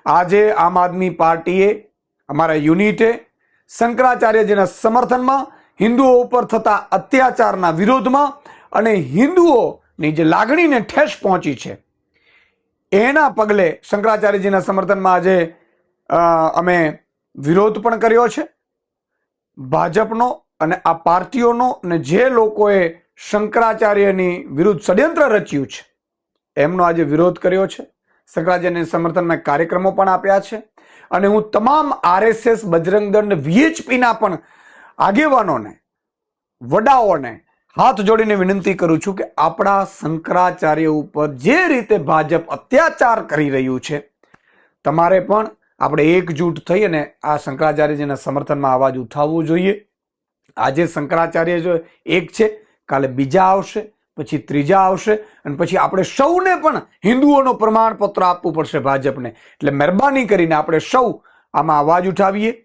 આજે આમ આદમી પાર્ટીએ અમારા યુનિટે શંકરાચાર્યજીના સમર્થનમાં હિન્દુઓ ઉપર થતા અત્યાચારના વિરોધમાં અને હિન્દુઓની જે લાગણીને ઠેસ પહોંચી છે એના પગલે શંકરાચાર્યજીના સમર્થનમાં આજે અમે વિરોધ પણ કર્યો છે. ભાજપનો અને આ પાર્ટીઓનો અને જે લોકોએ શંકરાચાર્યની વિરુદ્ધ ષડયંત્ર રચ્યું છે એમનો આજે વિરોધ કર્યો છે. શંકરાચાર્યના સમર્થનમાં કાર્યક્રમો પણ આપ્યા છે અને હું તમામ RSS, બજરંગ દળ, VHPના પણ આગેવાનોને, વડાઓને હાથ જોડીને વિનંતી કરું છું કે આપણા શંકરાચાર્ય ઉપર જે રીતે ભાજપ અત્યાચાર કરી રહ્યું છે તમારે પણ આપણે એકજૂટ થઈ અને આ શંકરાચાર્યજીના સમર્થનમાં અવાજ ઉઠાવવું જોઈએ. આજે શંકરાચાર્ય જો એક છે, કાલે બીજા આવશે, પછી ત્રીજા આવશે અને પછી આપણે સૌને પણ હિન્દુઓનો પ્રમાણપત્ર આપવું પડશે ભાજપને. એટલે મહેરબાની કરીને આપણે સૌ આમાં અવાજ ઉઠાવીએ.